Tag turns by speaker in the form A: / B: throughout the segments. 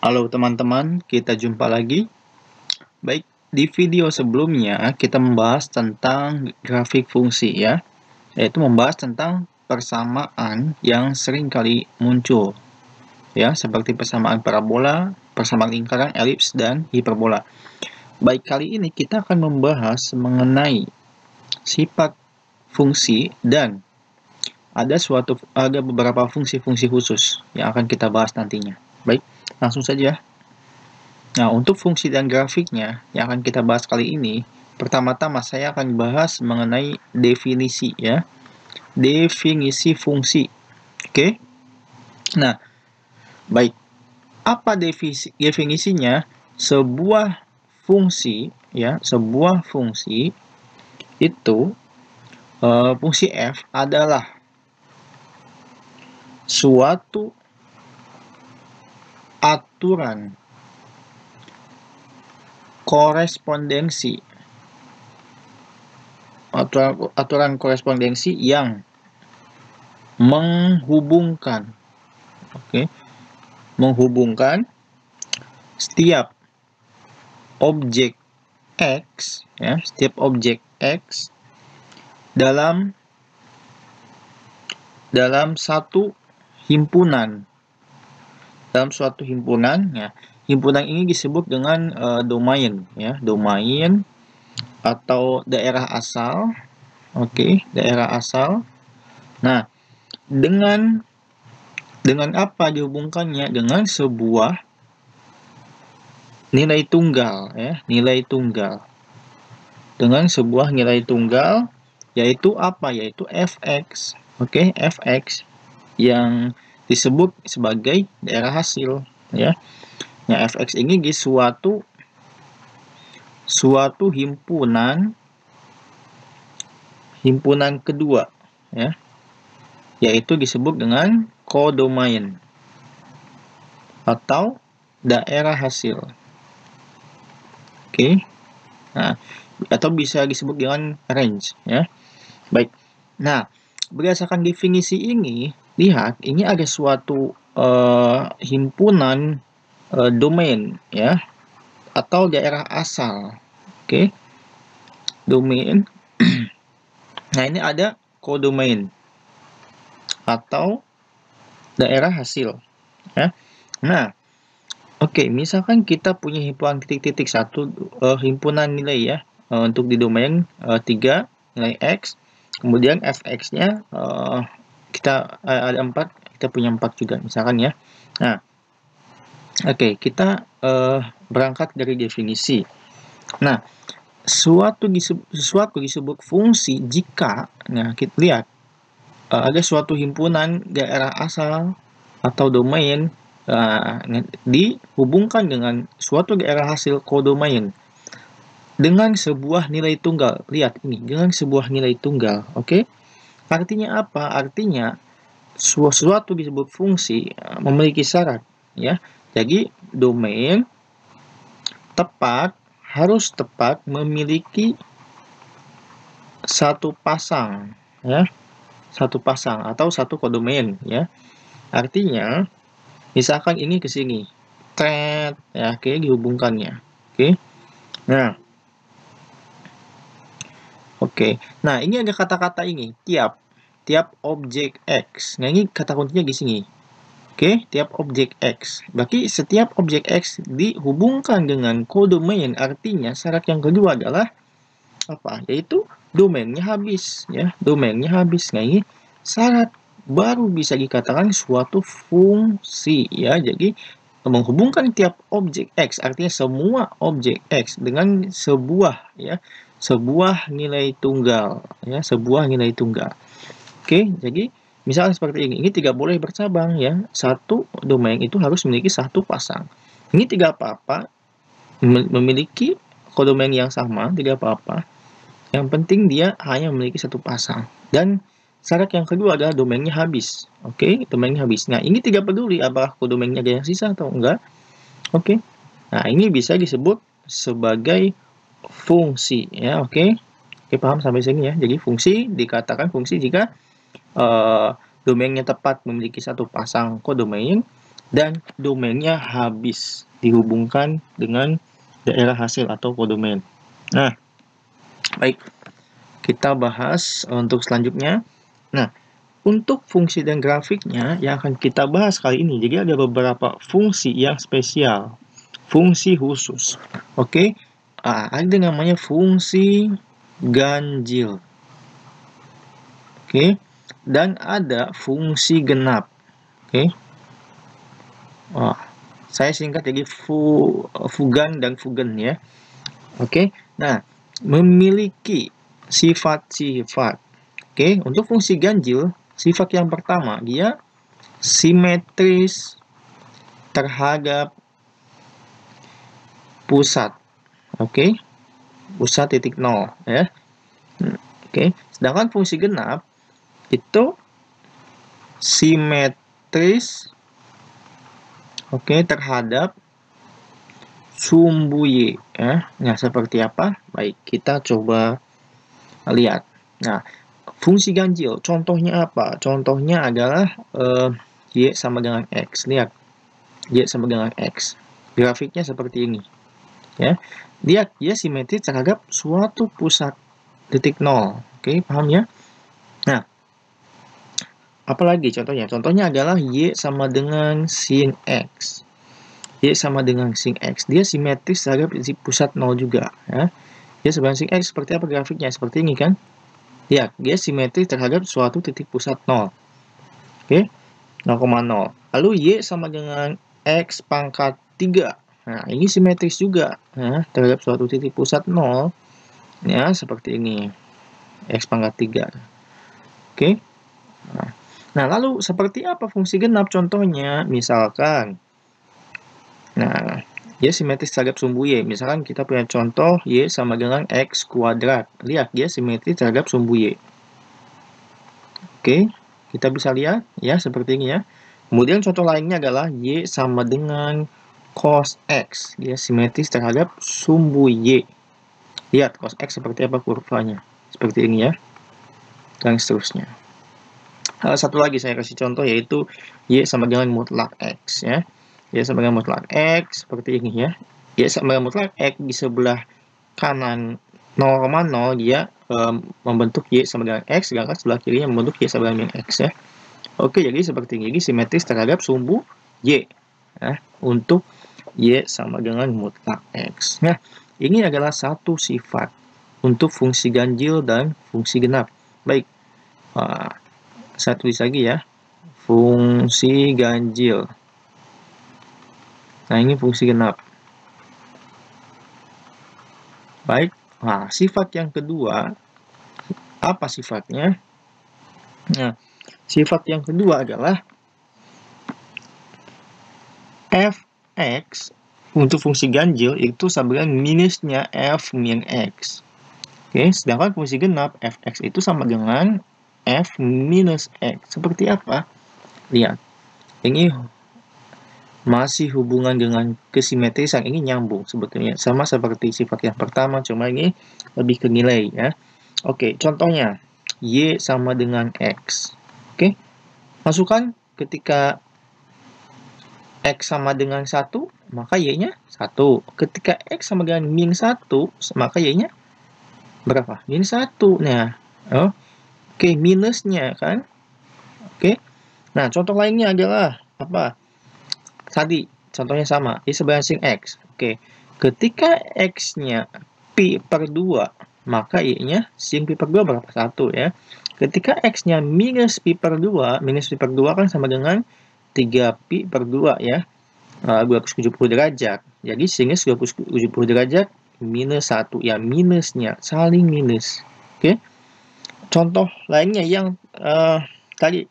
A: Halo teman-teman, kita jumpa lagi. Baik, di video sebelumnya kita membahas tentang grafik fungsi ya, yaitu membahas tentang persamaan yang sering kali muncul ya, seperti persamaan parabola, persamaan lingkaran, elips, dan hiperbola. Baik, kali ini kita akan membahas mengenai sifat fungsi dan ada beberapa fungsi-fungsi khusus yang akan kita bahas nantinya. Baik, langsung saja. Nah, untuk fungsi dan grafiknya yang akan kita bahas kali ini, pertama-tama saya akan bahas mengenai definisi ya. Definisi fungsi. Oke. Nah, baik. Apa definisinya? Sebuah fungsi ya, sebuah fungsi itu fungsi f adalah suatu aturan korespondensi, aturan korespondensi yang menghubungkan, menghubungkan setiap objek X ya, setiap objek X dalam satu himpunan, dalam suatu himpunan ya. Himpunan ini disebut dengan domain ya, domain atau daerah asal. Daerah asal. Nah, dengan apa dihubungkannya? Dengan sebuah nilai tunggal ya, nilai tunggal. Dengan sebuah nilai tunggal, yaitu apa? Yaitu fx. Fx yang disebut sebagai daerah hasil ya. Nah, fx ini di suatu himpunan kedua ya, yaitu disebut dengan kodomain atau daerah hasil. Nah, atau bisa disebut dengan range ya. Baik. Nah, berdasarkan definisi ini, lihat ini ada suatu himpunan domain ya, atau daerah asal. Domain. Nah, ini ada kodomain atau daerah hasil ya. Nah, misalkan kita punya himpunan titik-titik satu, himpunan nilai ya, untuk di domain 3 nilai x, kemudian fx-nya kita ada 4, kita punya 4 juga misalkan ya. Nah, kita berangkat dari definisi. Nah, sesuatu disebut fungsi jika, nah kita lihat ada suatu himpunan daerah asal atau domain dihubungkan dengan suatu daerah hasil kodomain dengan sebuah nilai tunggal. Lihat ini, dengan sebuah nilai tunggal. Artinya apa? Artinya sesuatu disebut fungsi memiliki syarat ya. Jadi domain harus tepat memiliki satu pasang ya, satu pasang atau satu kodomain ya. Artinya misalkan ini ke sini, thread ya, dihubungkannya. Nah, nah ini ada kata-kata ini, tiap objek X. Nah, ini kata kuncinya di sini. Tiap objek X. Berarti setiap objek X dihubungkan dengan kodomain. Artinya syarat yang kedua adalah apa? Yaitu domainnya habis ya. Domainnya habis. Nah, ini syarat baru bisa dikatakan suatu fungsi ya. Jadi menghubungkan tiap objek X, artinya semua objek X dengan sebuah nilai tunggal ya, sebuah nilai tunggal. Jadi misalnya seperti ini tidak boleh bercabang ya. Satu domain itu harus memiliki satu pasang. Ini tidak apa-apa memiliki kodomain yang sama, tidak apa-apa. Yang penting dia hanya memiliki satu pasang. Dan syarat yang kedua adalah domainnya habis. Domainnya habis. Nah, ini tidak peduli apakah kodomainnya ada yang sisa atau enggak. Nah, ini bisa disebut sebagai fungsi ya. Paham sampai sini ya. Jadi fungsi dikatakan fungsi jika domainnya tepat memiliki satu pasang kodomain dan domainnya habis, dihubungkan dengan daerah hasil atau kodomain. Nah, baik, kita bahas untuk selanjutnya. Nah, untuk fungsi dan grafiknya yang akan kita bahas kali ini, jadi ada beberapa fungsi yang spesial, fungsi khusus. Oke, ada namanya fungsi ganjil. Oke, dan ada fungsi genap. Oke, saya singkat jadi fugan dan fugen ya. Oke, nah, memiliki sifat-sifat. Oke, untuk fungsi ganjil, sifat yang pertama, dia simetris terhadap pusat. Oke, pusat titik nol ya. Oke, sedangkan fungsi genap itu simetris terhadap sumbu Y ya. Nah, seperti apa? Baik, kita coba lihat. Nah, fungsi ganjil contohnya apa? Contohnya adalah Y sama dengan X. Lihat, Y sama dengan X. Grafiknya seperti ini. Ya. Lihat, dia simetris terhadap suatu pusat titik nol. Oke, paham ya? Nah, apalagi contohnya? Contohnya adalah Y sama dengan sin X. Y sama dengan sin X. Dia simetris terhadap pusat 0 juga. Ya. Y sama dengan sin X seperti apa grafiknya? Seperti ini kan? Lihat, dia simetris terhadap suatu titik pusat 0. Oke, 0,0. Lalu Y sama dengan X pangkat 3. Nah, ini simetris juga ya, terhadap suatu titik pusat 0. Ya, seperti ini. X pangkat 3. Oke. Nah, lalu seperti apa fungsi genap contohnya? Misalkan, nah, Y simetris terhadap sumbu Y. Misalkan kita punya contoh Y sama dengan X kuadrat. Lihat, dia simetris terhadap sumbu Y. Oke, kita bisa lihat ya seperti ini ya. Kemudian contoh lainnya adalah Y sama dengan cos X. Dia simetris terhadap sumbu Y. Lihat cos X seperti apa kurvanya. Seperti ini ya. Dan seterusnya. Satu lagi saya kasih contoh yaitu Y sama dengan mutlak X ya. Y sama dengan mutlak X seperti ini ya. Y sama dengan mutlak X di sebelah kanan 0,0 dia membentuk Y sama dengan X, sedangkan sebelah kirinya membentuk Y sama dengan X ya. Oke, jadi seperti ini simetris terhadap sumbu Y ya, untuk Y sama dengan mutlak X. Nah, ini adalah satu sifat untuk fungsi ganjil dan fungsi genap. Baik, saya tulis lagi ya. Fungsi ganjil. Nah, ini fungsi genap. Baik, nah sifat yang kedua, apa sifatnya? Nah, sifat yang kedua adalah fx untuk fungsi ganjil itu sama dengan minusnya f min x. Oke, sedangkan fungsi genap fx itu sama dengan f minus x. Seperti apa? Lihat, ini masih hubungan dengan kesimetrisan, ini nyambung sebetulnya. Sama seperti sifat yang pertama, cuma ini lebih ke nilai ya. Oke, contohnya Y sama dengan X. Oke, masukkan ketika X sama dengan 1, maka Y-nya 1. Ketika X sama dengan min 1, maka Y-nya berapa? Min 1. Nah, oke, minusnya kan? Oke. Nah, contoh lainnya adalah apa? Tadi contohnya sama, Y sama dengan sin X. Oke, ketika X-nya Pi per 2, maka Y-nya sin Pi per 2 berapa? 1 ya. Ketika X-nya minus Pi per 2, minus Pi per 2 kan sama dengan 3 Pi per 2 ya. 270 derajat. Jadi sinus 270 derajat minus 1. Ya, minusnya, saling minus. Oke. Contoh lainnya yang tadi,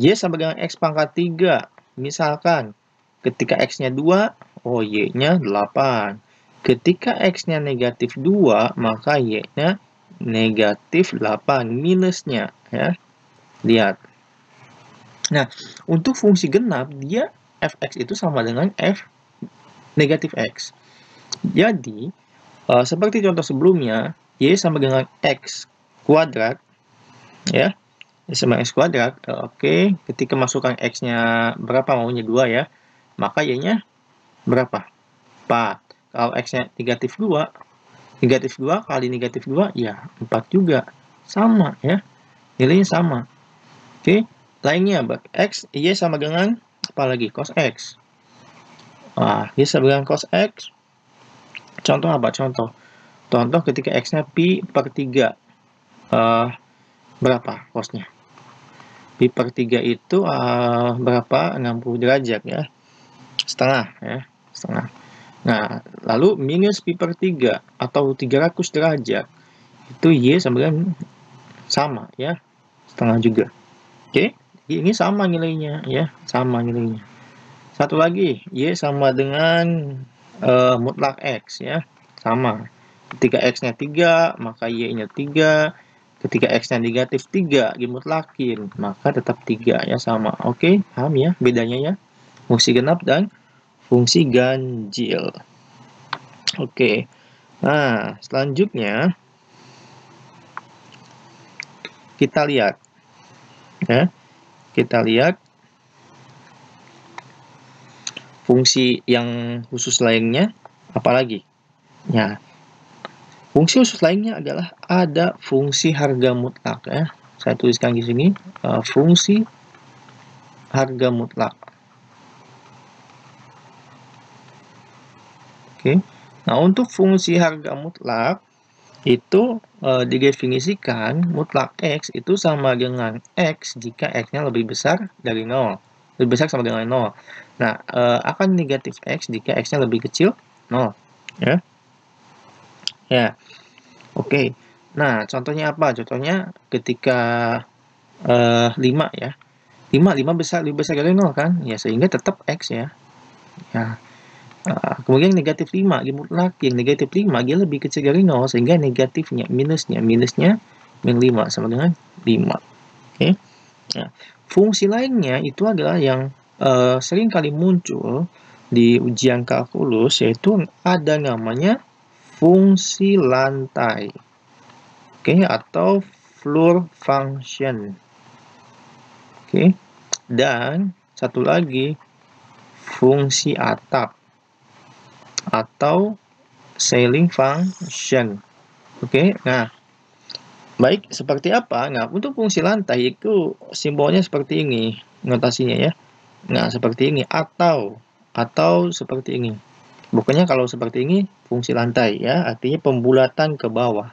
A: Y sama dengan X pangkat 3. Misalkan, ketika X-nya 2, Y-nya 8. Ketika X-nya negatif 2, maka Y-nya negatif 8. Minusnya, ya. Lihat. Nah, untuk fungsi genap, dia fx itu sama dengan f negatif x. Jadi, seperti contoh sebelumnya, Y sama dengan X kuadrat, ya. Y sama X kuadrat, oke. Ketika masukkan X-nya berapa maunya 2 ya. maka Y-nya berapa? 4. Kalau X-nya negatif 2, negatif 2 kali negatif 2, ya 4 juga. Sama ya, nilainya sama. Oke, lainnya, X, Y sama dengan apa lagi? Cos X. Y sama dengan cos X. Contoh apa? Contoh ketika X-nya pi per 3. Berapa cosnya? Pi per 3 itu berapa? 60 derajat ya. Setengah ya, setengah. Nah, lalu minus pi per 3 atau 300 derajat. Itu Y sama dengan sama ya, setengah juga. Oke, ini sama nilainya ya, sama nilainya. Satu lagi, Y sama dengan mutlak X ya, sama. Ketika X-nya 3, maka Y-nya 3. Ketika X-nya negatif 3, dimutlakin, maka tetap 3 ya, sama. Oke, paham ya bedanya ya? Fungsi genap dan fungsi ganjil. Oke, nah selanjutnya kita lihat ya, kita lihat fungsi yang khusus lainnya apalagi ya. Fungsi khusus lainnya adalah ada fungsi harga mutlak ya, saya tuliskan di sini, fungsi harga mutlak. Oke, nah untuk fungsi harga mutlak itu didefinisikan mutlak X itu sama dengan X jika X-nya lebih besar dari 0. Lebih besar sama dengan 0. Nah, akan negatif X jika X-nya lebih kecil 0. Ya. Ya. Oke. Nah, contohnya apa? Contohnya ketika 5 ya. 5 lebih besar dari 0 kan? Ya, sehingga tetap X ya. Ya. Kemudian negatif 5, dimutlakin negatif 5, dia lebih kecil dari 0, sehingga negatifnya, minusnya min 5 sama dengan 5. Oke. Nah, fungsi lainnya itu adalah yang sering kali muncul di ujian kalkulus, yaitu ada namanya fungsi lantai. Oke, atau floor function. Oke. Dan satu lagi fungsi atap atau ceiling function. Oke, nah, baik, seperti apa? Nah, untuk fungsi lantai itu simbolnya seperti ini, notasinya ya. Nah, seperti ini, atau seperti ini. Bukannya kalau seperti ini fungsi lantai ya, artinya pembulatan ke bawah.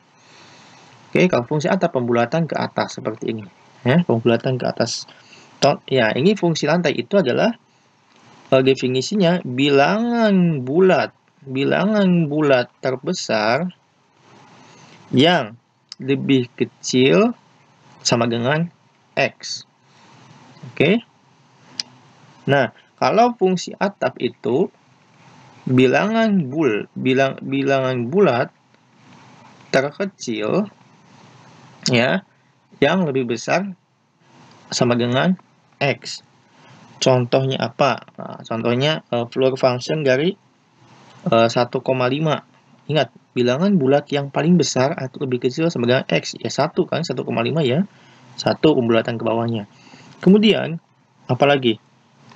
A: Oke, kalau fungsi atap pembulatan ke atas seperti ini. Ya, pembulatan ke atas. Ya, ini fungsi lantai itu adalah definisinya bilangan bulat terbesar yang lebih kecil sama dengan X. Oke. Nah, kalau fungsi atap itu bilangan bulat terkecil ya yang lebih besar sama dengan X. Contohnya apa? Nah, contohnya floor function dari 1,5. Ingat, bilangan bulat yang paling besar atau lebih kecil sama dengan X. Ya, 1 kan, 1,5 ya. 1 pembulatan ke bawahnya. Kemudian, apalagi?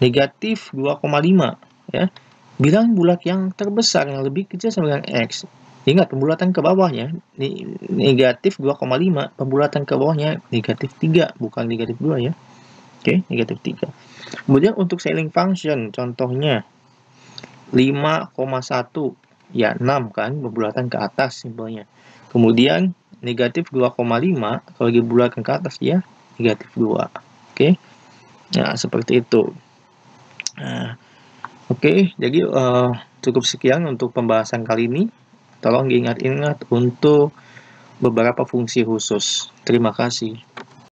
A: Negatif 2,5. Ya. Bilangan bulat yang terbesar yang lebih kecil sama dengan X. Ingat, pembulatan ke bawahnya. Negatif 2,5. Pembulatan ke bawahnya negatif 3, bukan negatif 2 ya. Oke, negatif 3. Kemudian untuk ceiling function, contohnya 5,1. Ya, 6 kan, pembulatan ke atas simbolnya. Kemudian negatif 2,5, kalau dibulatkan ke atas ya negatif 2. Oke. Nah, seperti itu. Nah, oke, jadi cukup sekian untuk pembahasan kali ini. Tolong diingat-ingat untuk beberapa fungsi khusus. Terima kasih.